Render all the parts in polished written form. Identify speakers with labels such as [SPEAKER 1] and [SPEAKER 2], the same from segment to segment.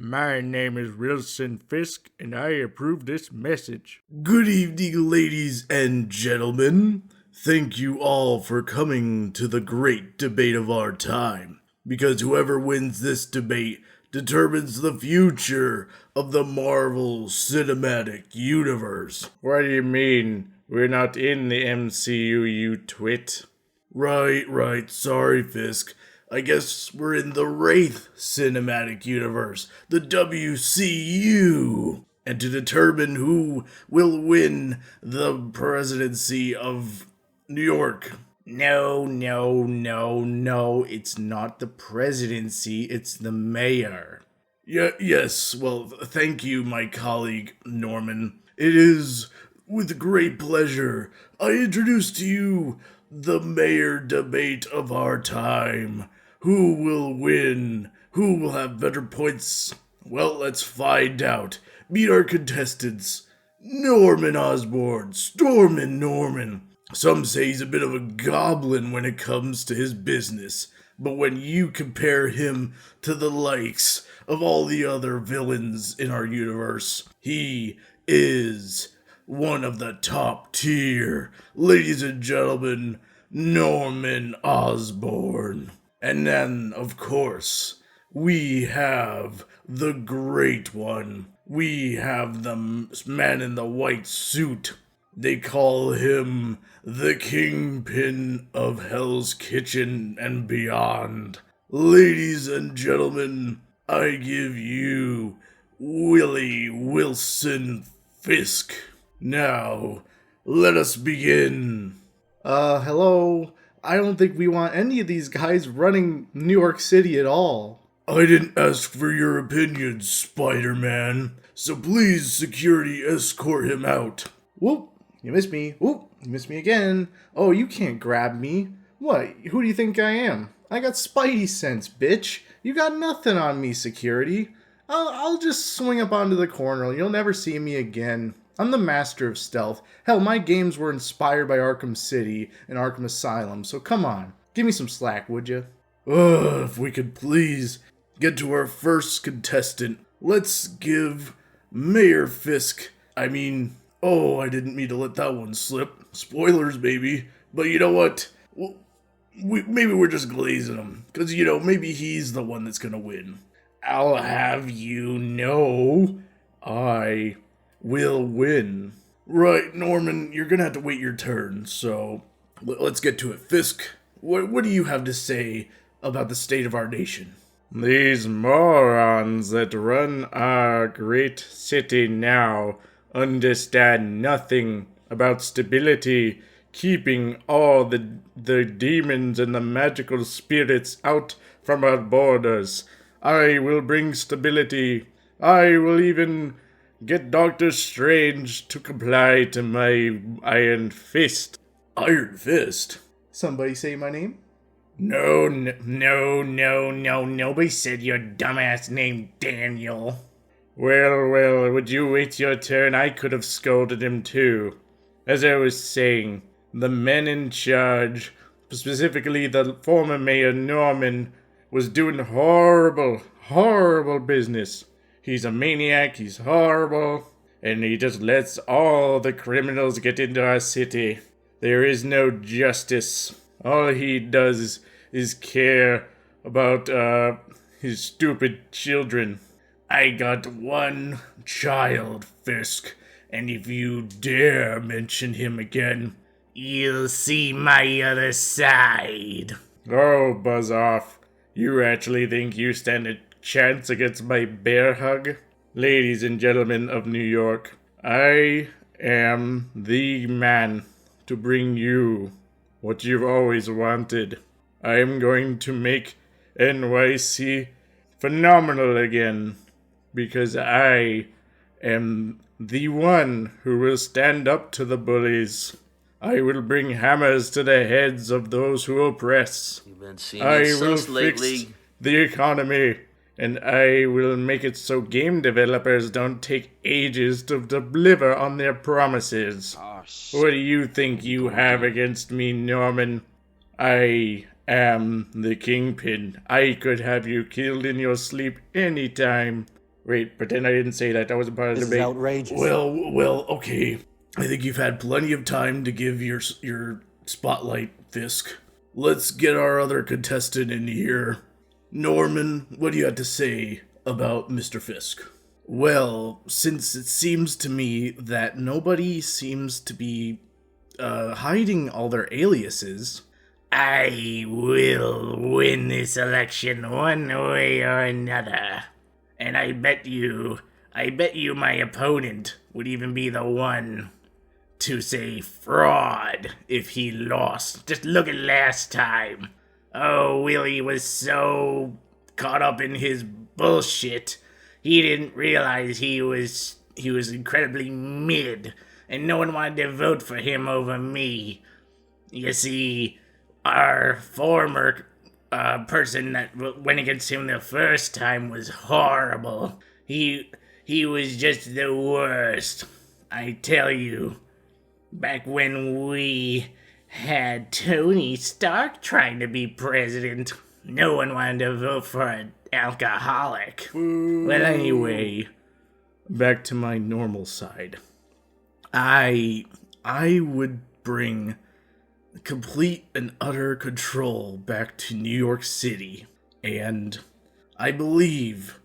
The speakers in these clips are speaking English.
[SPEAKER 1] My name is Wilson Fisk, and I approve this message.
[SPEAKER 2] Good evening, ladies and gentlemen. Thank you all for coming to the great debate of our time, because whoever wins this debate determines the future of the Marvel Cinematic Universe.
[SPEAKER 1] What do you mean? We're not in the MCU, you twit.
[SPEAKER 2] Right, sorry, Fisk. I guess we're in the Wraith Cinematic Universe, the WCU. And to determine who will win the presidency of New York.
[SPEAKER 1] No, it's not the presidency, it's the mayor.
[SPEAKER 2] Yes, well, thank you, my colleague, Norman. It is with great pleasure I introduce to you the mayor debate of our time. Who will win? Who will have better points? Well, let's find out. Meet our contestants. Norman Osborn, Stormin' Norman. Some say he's a bit of a goblin when it comes to his business, but when you compare him to the likes of all the other villains in our universe, he is one of the top tier. Ladies and gentlemen, Norman Osborn. And then, of course, we have the great one. We have the man in the white suit. They call him the Kingpin of Hell's Kitchen and beyond. Ladies and gentlemen, I give you Willie Wilson Fisk. Now, let us begin.
[SPEAKER 3] Hello? I don't think we want any of these guys running New York City at all.
[SPEAKER 2] I didn't ask for your opinion, Spider-Man, so please security escort him out.
[SPEAKER 3] Whoop, you missed me. Whoop, you missed me again. Oh, you can't grab me. What, who do you think I am? I got Spidey sense, bitch. You got nothing on me, security. I'll just swing up onto the corner. You'll never see me again. I'm the master of stealth. Hell, my games were inspired by Arkham City and Arkham Asylum, so come on. Give me some slack, would you?
[SPEAKER 2] If we could please get to our first contestant. Let's give Mayor Fisk, I didn't mean to let that one slip. Spoilers, baby. But you know what? Maybe we're just glazing him. Because, maybe he's the one that's going to win.
[SPEAKER 1] I'll have you know, I will win.
[SPEAKER 2] Right, Norman, you're going to have to wait your turn. So, let's get to it. Fisk, what do you have to say about the state of our nation?
[SPEAKER 1] These morons that run our great city now understand nothing about stability, keeping all the demons and the magical spirits out from our borders. I will bring stability. I will even get Doctor Strange to comply to my Iron Fist.
[SPEAKER 2] Iron Fist?
[SPEAKER 3] Somebody say my name?
[SPEAKER 1] No, nobody said your dumbass name, Daniel. Well, would you wait your turn? I could have scolded him too. As I was saying, the men in charge, specifically the former Mayor Norman, was doing horrible business. He's a maniac, he's horrible, and he just lets all the criminals get into our city. There is no justice. All he does is care about his stupid children. I got one child, Fisk, and if you dare mention him again, you'll see my other side. Oh, buzz off. You actually think you stand a chance against my bear hug? Ladies and gentlemen of New York, I am the man to bring you what you've always wanted. I am going to make NYC phenomenal again, because I am the one who will stand up to the bullies. I will bring hammers to the heads of those who oppress.
[SPEAKER 4] You've been seeing
[SPEAKER 1] I
[SPEAKER 4] it
[SPEAKER 1] will
[SPEAKER 4] sus lately.
[SPEAKER 1] fix the economy, and I will make it so game developers don't take ages to deliver on their promises. What do you think you have against me, Norman? I am the Kingpin. I could have you killed in your sleep anytime. Wait, pretend I didn't say that. That wasn't part of the
[SPEAKER 4] This is
[SPEAKER 1] debate.
[SPEAKER 4] outrageous.
[SPEAKER 2] Well, okay. I think you've had plenty of time to give your spotlight, Fisk. Let's get our other contestant in here. Norman, what do you have to say about Mr. Fisk? Well, since it seems to me that nobody seems to be hiding all their aliases,
[SPEAKER 5] I will win this election one way or another. And I bet you my opponent would even be the one to say fraud if he lost. Just look at last time. Oh, Willie was so caught up in his bullshit, he didn't realize he was incredibly mid, and no one wanted to vote for him over me. You see, our former person that went against him the first time was horrible. He was just the worst. I tell you, back when we had Tony Stark trying to be president, no one wanted to vote for an alcoholic.
[SPEAKER 1] Well, anyway, back to my normal side. I would bring complete and utter control back to New York City. And I believe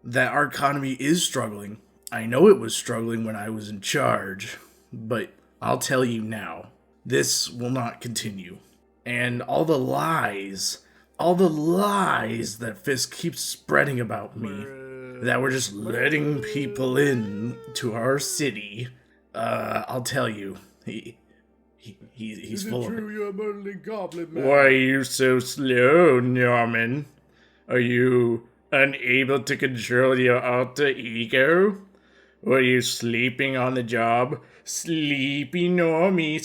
[SPEAKER 1] that our economy is struggling. I know it was struggling when I was in charge, but I'll tell you now, this will not continue. And all the lies that Fisk keeps spreading about me, that we're just letting people in to our city, I'll tell you, he's full of it.
[SPEAKER 2] you're a murdering goblin, man?
[SPEAKER 1] Why are you so slow, Norman? Are you unable to control your alter ego? Or are you sleeping on the job? Sleepy Normie.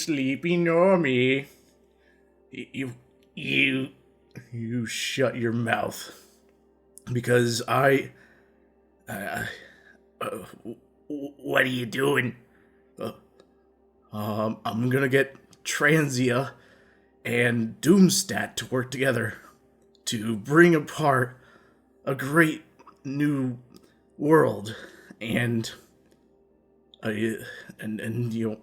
[SPEAKER 1] You shut your mouth. Because
[SPEAKER 5] What are you doing?
[SPEAKER 1] I'm gonna get Transia and Doomstat to work together to bring apart a great new world, and you know,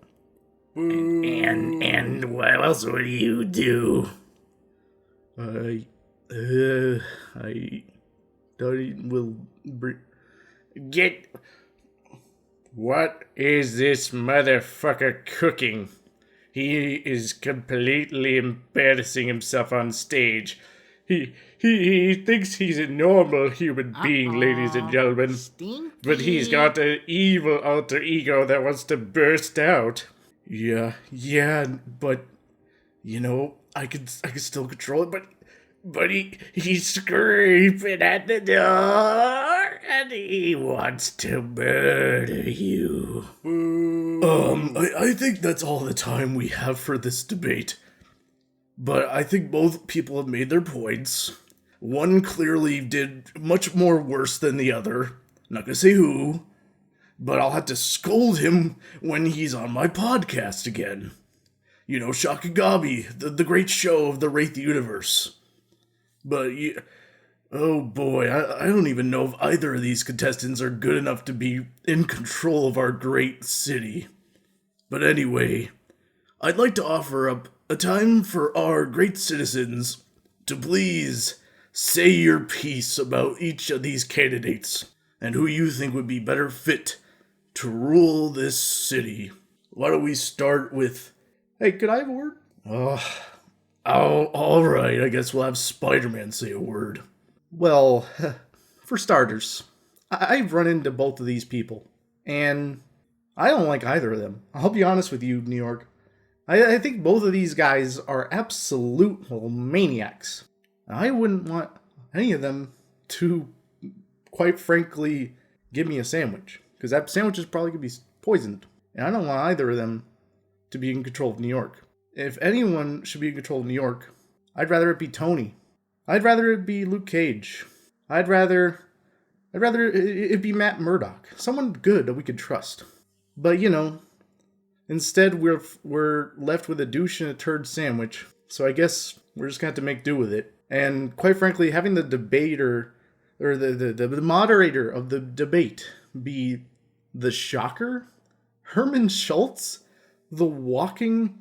[SPEAKER 5] And what else would you do?
[SPEAKER 1] I will bring.
[SPEAKER 5] Get
[SPEAKER 1] What is this motherfucker cooking? He is completely embarrassing himself on stage. He thinks he's a normal human being, ladies and gentlemen. But he's got an evil alter ego that wants to burst out. Yeah, but you know, I can still control it, but he's scraping at the door and he wants to murder you.
[SPEAKER 2] I think that's all the time we have for this debate. But I think both people have made their points. One clearly did much more worse than the other. Not gonna say who, but I'll have to scold him when he's on my podcast again. You know, Shakagabi, the great show of the Wraith universe. But, oh boy, I don't even know if either of these contestants are good enough to be in control of our great city. But anyway, I'd like to offer up a time for our great citizens to please say your piece about each of these candidates and who you think would be better fit to rule this city. Why don't we start with...
[SPEAKER 3] Hey, could I have a word?
[SPEAKER 2] Oh, alright, I guess we'll have Spider-Man say a word.
[SPEAKER 3] Well, for starters, I've run into both of these people, and I don't like either of them. I'll be honest with you, New York. I think both of these guys are absolute maniacs. I wouldn't want any of them to, quite frankly, give me a sandwich, because that sandwich is probably going to be poisoned. And I don't want either of them to be in control of New York. If anyone should be in control of New York, I'd rather it be Tony. I'd rather it be Luke Cage. I'd rather it be Matt Murdock. Someone good that we could trust. But, you know, instead we're left with a douche and a turd sandwich. So I guess we're just going to have to make do with it. And quite frankly, having the debate or or the moderator of the debate be the Shocker, Herman Schultz, the walking,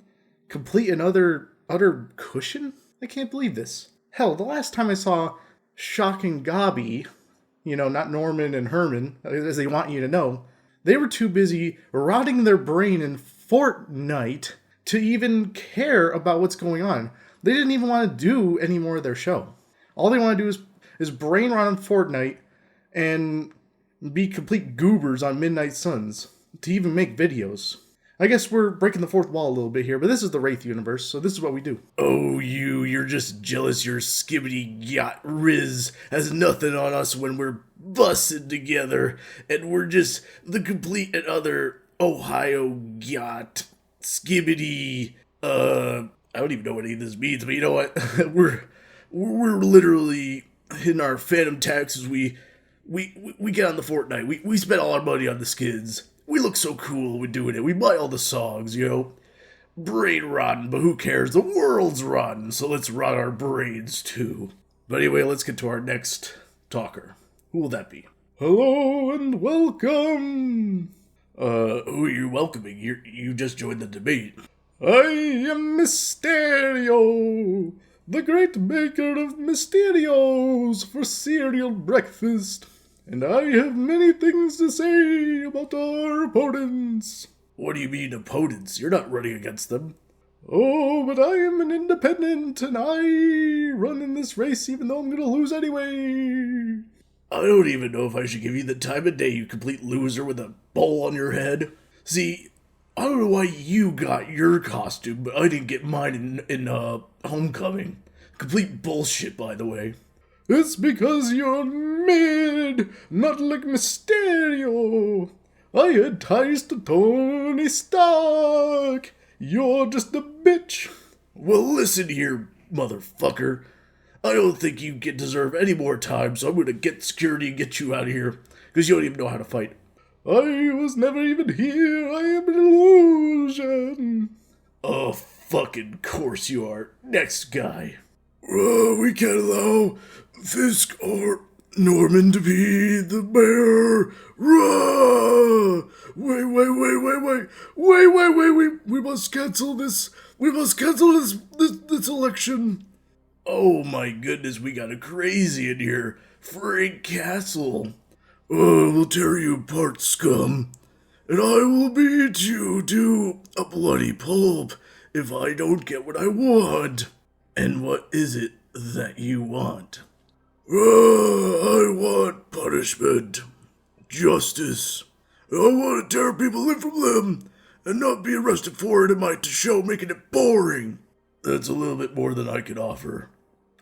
[SPEAKER 3] complete and utter cushion? I can't believe this. Hell, the last time I saw Shocking Gobby, not Norman and Herman, as they want you to know, they were too busy rotting their brain in Fortnite to even care about what's going on. They didn't even want to do any more of their show. All they want to do is brain rot on Fortnite and be complete goobers on Midnight Suns to even make videos. I guess we're breaking the fourth wall a little bit here, but this is the Wraith universe, so this is what we do.
[SPEAKER 2] Oh, you're just jealous your skibbity yacht Riz has nothing on us when we're busted together, and we're just the complete and other Ohio yacht skibbity, I don't even know what any of this means, but you know what? we're literally in our phantom taxes. We get on the Fortnite. We spend all our money on the skins. We look so cool when doing it. We buy all the songs, brain rotten, but who cares? The world's rotten, so let's rot our brains too. But anyway, let's get to our next talker. Who will that be?
[SPEAKER 3] Hello and welcome.
[SPEAKER 2] Who are you welcoming? You just joined the debate.
[SPEAKER 3] I am Mysterio, the great maker of Mysterios for cereal breakfast. And I have many things to say about our opponents.
[SPEAKER 2] What do you mean opponents? You're not running against them.
[SPEAKER 3] Oh, but I am an independent, and I run in this race even though I'm going to lose anyway.
[SPEAKER 2] I don't even know if I should give you the time of day, you complete loser with a bowl on your head. See, I don't know why you got your costume, but I didn't get mine in Homecoming. Complete bullshit, by the way.
[SPEAKER 3] It's because you're mid, not like Mysterio. I had ties to Tony Stark. You're just a bitch.
[SPEAKER 2] Well, listen here, motherfucker. I don't think you deserve any more time, so I'm gonna get security and get you out of here, because you don't even know how to fight.
[SPEAKER 3] I was never even here. I am an illusion.
[SPEAKER 2] Oh, fucking course you are. Next guy. We can't allow Fisk or Norman to be the mayor. Wait. We must cancel this. We must cancel this election. Oh my goodness, we got a crazy in here. Frank Castle. We'll tear you apart, scum. And I will beat you to a bloody pulp if I don't get what I want. And what is it that you want? I want punishment. Justice. I want to tear people in from them and not be arrested for it in my show, making it boring. That's a little bit more than I can offer.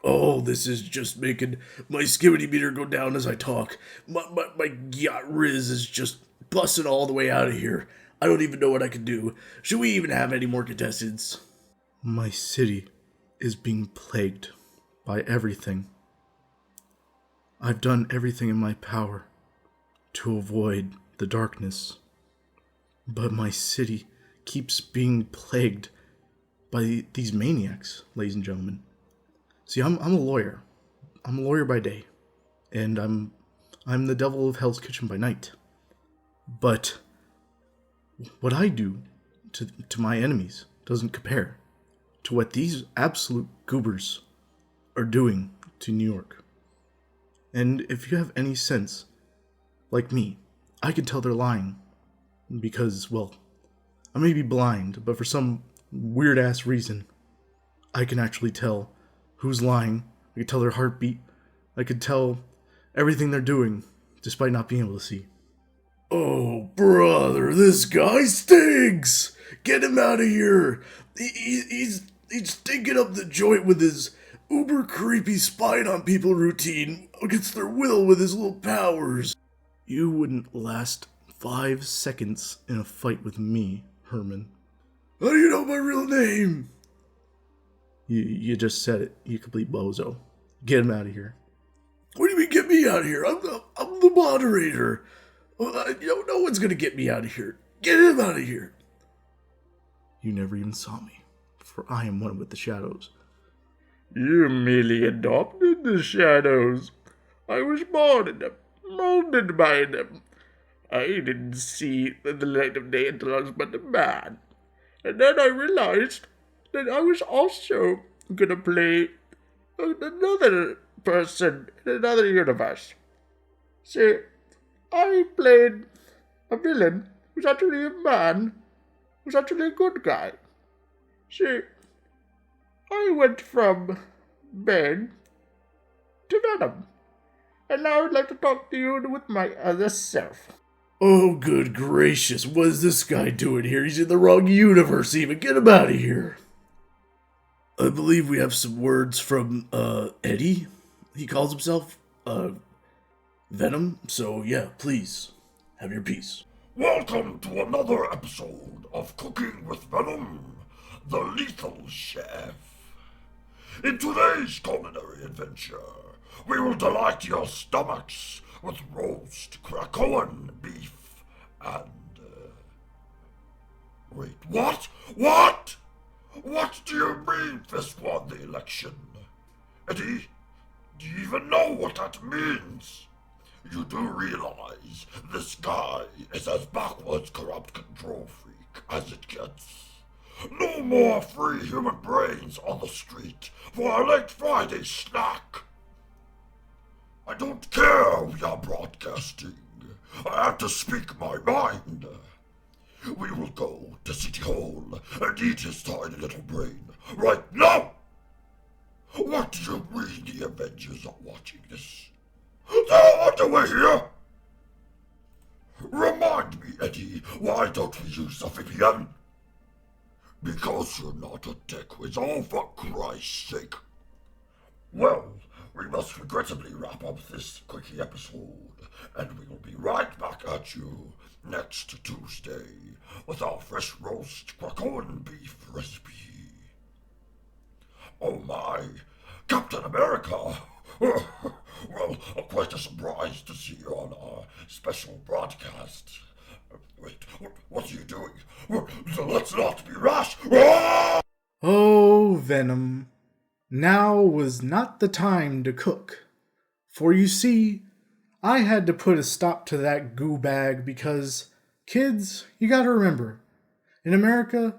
[SPEAKER 2] Oh, this is just making my skibbity meter go down as I talk. My yacht Riz is just busting all the way out of here. I don't even know what I can do. Should we even have any more contestants?
[SPEAKER 3] My city is being plagued by everything. I've done everything in my power to avoid the darkness. But my city keeps being plagued by these maniacs, ladies and gentlemen. See, I'm a lawyer. I'm a lawyer by day. And I'm the devil of Hell's Kitchen by night. But what I do to my enemies doesn't compare to what these absolute goobers are doing to New York. And if you have any sense, like me, I can tell they're lying. Because, well, I may be blind, but for some weird-ass reason, I can actually tell who's lying. I can tell their heartbeat. I can tell everything they're doing, despite not being able to see.
[SPEAKER 2] Oh, brother, this guy stinks! Get him out of here! He's stinking up the joint with his uber creepy spying on people routine against their will with his little powers.
[SPEAKER 3] You wouldn't last 5 seconds in a fight with me, Herman.
[SPEAKER 2] How do you know my real name?
[SPEAKER 3] You just said it, you complete bozo. Get him out of here.
[SPEAKER 2] What do you mean get me out of here? I'm the moderator. No one's gonna get me out of here. Get him out of here.
[SPEAKER 3] You never even saw me, for I am one with the shadows.
[SPEAKER 1] You merely adopted the shadows.
[SPEAKER 2] I was born in them, molded by them. I didn't see the light of day until I was but a man. And then I realized that I was also gonna play another person in another universe. See, I played a villain who's actually a man, who's actually a good guy. See, I went from Bane to Venom. And now I'd like to talk to you with my other self.
[SPEAKER 3] Oh, good gracious, what is this guy doing here? He's in the wrong universe even. Get him out of here. I believe we have some words from, Eddie. He calls himself, Venom. So, yeah, please, have your piece.
[SPEAKER 4] Welcome to another episode of Cooking with Venom, the Lethal Chef. In today's culinary adventure, we will delight your stomachs with roast Krakoan beef and... Wait, what? What? What do you mean Fisk won the election? Eddie, do you even know what that means? You do realize this guy is as backwards corrupt control freak as it gets. No more free human brains on the street for a late Friday snack. I don't care we are broadcasting. I have to speak my mind. We will go to City Hall and eat his tiny little brain right now. What do you mean the Avengers are watching this? They're on the way here! Remind me, Eddie, why don't we use the VPN? Because you're not a dick whiz, oh for Christ's sake. Well, we must regrettably wrap up this quickie episode, and we will be right back at you next Tuesday with our fresh roast Krakoan beef recipe. Oh my, Captain America! Well, quite a surprise to see you on our special broadcast. Wait, what are you doing? Let's not be rash!
[SPEAKER 3] Oh, Venom. Now was not the time to cook. For you see, I had to put a stop to that goo bag because, kids, you gotta remember, in America,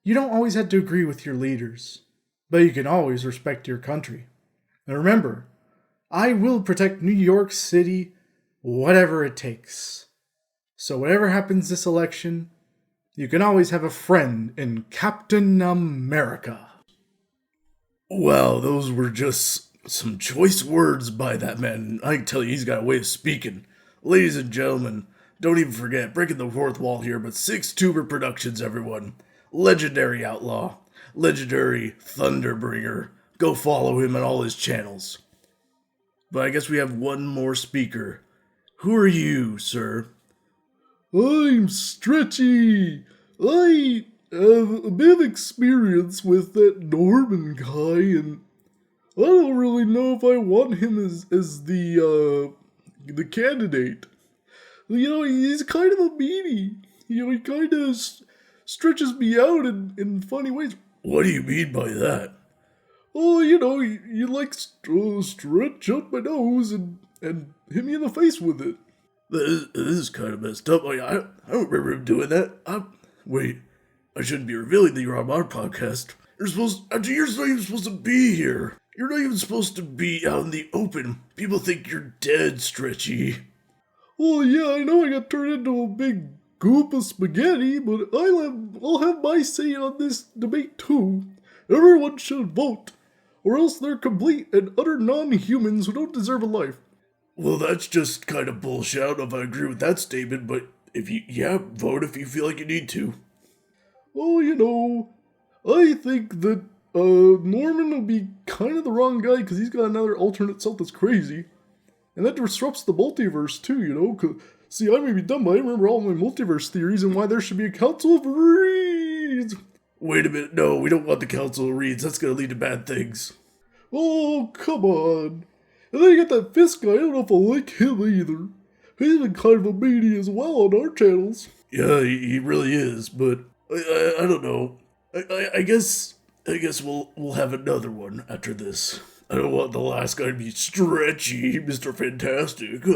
[SPEAKER 3] you don't always have to agree with your leaders, but you can always respect your country. And remember, I will protect New York City, whatever it takes. So whatever happens this election, you can always have a friend in Captain America. Wow, those were just some choice words by that man. I can tell you he's got a way of speaking. Ladies and gentlemen, don't even forget, breaking the fourth wall here, but Six Tuber Productions, everyone. Legendary outlaw, legendary Thunderbringer. Go follow him on all his channels. But I guess we have one more speaker. Who are you, sir? I'm Stretchy. I have a bit of experience with that Norman guy, and I don't really know if I want him as the candidate. You know, he's kind of a meanie. You know, he kind of stretches me out in funny ways. What do you mean by that? Oh, you know, you like stretch out my nose and hit me in the face with it. This is kind of messed up. Like, I don't remember him doing that. Wait, I shouldn't be revealing that you're on our podcast. You're not even supposed to be here. You're not even supposed to be out in the open. People think you're dead, Stretchy. Oh yeah, I know I got turned into a big goop of spaghetti, but I'll have my say on this debate too. Everyone should vote, or else they're complete and utter non-humans who don't deserve a life. Well, that's just kind of bullshit. I don't know if I agree with that statement, but vote if you feel like you need to. Oh, you know, I think that Norman will be kind of the wrong guy because he's got another alternate self that's crazy. And that disrupts the multiverse too, you know? 'Cause, see, I may be dumb, but I remember all my multiverse theories and why there should be a Council of Reeds. Wait a minute, no, we don't want the Council of Reeds. That's going to lead to bad things. Oh, come on. And then you got that Fisk guy. I don't know if I like him either. He's been kind of a meanie as well on our channels. Yeah, he really is, but I don't know. I guess we'll have another one after this.
[SPEAKER 2] I don't want the last guy to be stretchy, Mr. Fantastic.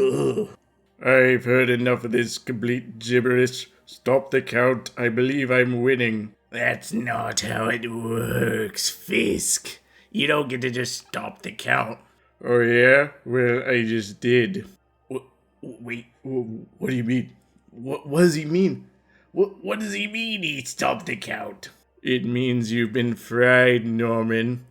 [SPEAKER 1] I've heard enough of this complete gibberish. Stop the count. I believe I'm winning.
[SPEAKER 5] That's not how it works, Fisk. You don't get to just stop the count.
[SPEAKER 1] Oh yeah? Well, I just did.
[SPEAKER 3] Wait, what do you mean? What does he mean?
[SPEAKER 5] What does he mean he stopped the count?
[SPEAKER 1] It means you've been fried, Norman.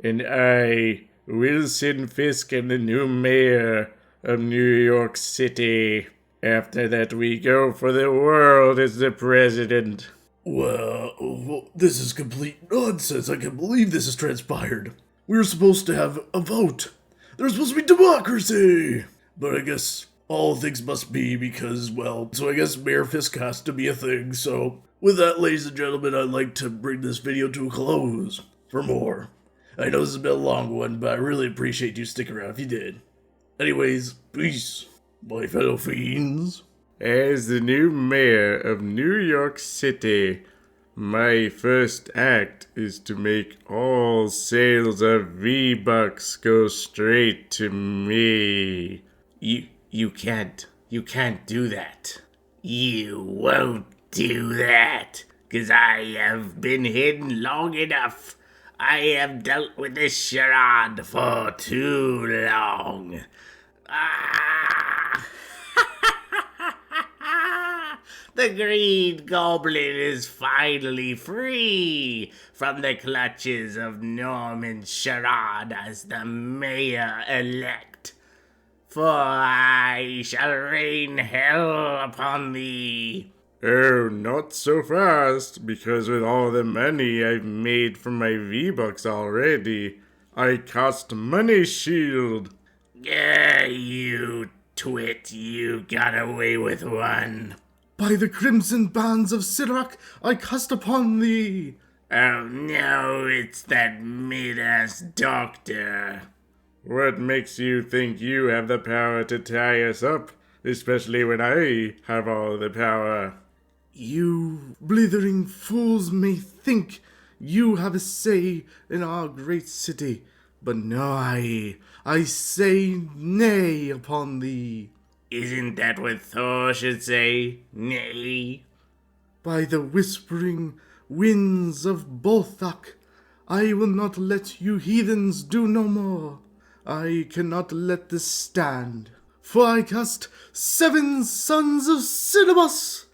[SPEAKER 1] And I, Wilson Fisk, am the new mayor of New York City. After that, we go for the world as the president.
[SPEAKER 2] Well, this is complete nonsense. I can't believe this has transpired. We were supposed to have a vote. There's supposed to be democracy. But I guess all things must be because, well, so I guess Mayor Fisk has to be a thing. So with that, ladies and gentlemen, I'd like to bring this video to a close. For more, I know this has been a long one, but I really appreciate you sticking around if you did. Anyways, peace, my fellow fiends.
[SPEAKER 1] As the new mayor of New York City, my first act is to make all sales of V-Bucks go straight to me.
[SPEAKER 5] You can't do that. You won't do that, 'cause I have been hidden long enough. I have dealt with this charade for too long. The Green Goblin is finally free from the clutches of Norman Charade as the mayor-elect. For I shall rain hell upon thee.
[SPEAKER 1] Oh, not so fast, because with all the money I've made from my V-Bucks already, I cast Money Shield.
[SPEAKER 5] You twit, you got away with one.
[SPEAKER 3] By the crimson bands of Sirak, I cast upon thee.
[SPEAKER 5] Oh no, it's that mid-ass doctor.
[SPEAKER 1] What makes you think you have the power to tie us up, especially when I have all the power?
[SPEAKER 3] You blithering fools may think you have a say in our great city, but no, I say nay upon thee.
[SPEAKER 5] Isn't that what Thor should say? Nay.
[SPEAKER 3] By the whispering winds of Bolthak, I will not let you heathens do no more. I cannot let this stand, for I cast 7 sons of Cinnabus.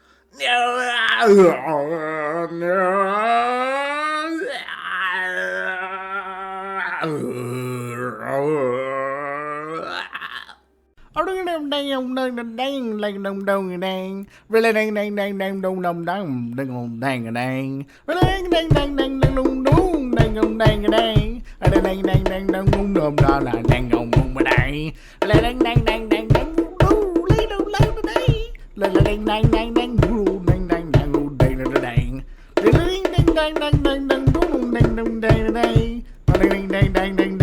[SPEAKER 5] Ding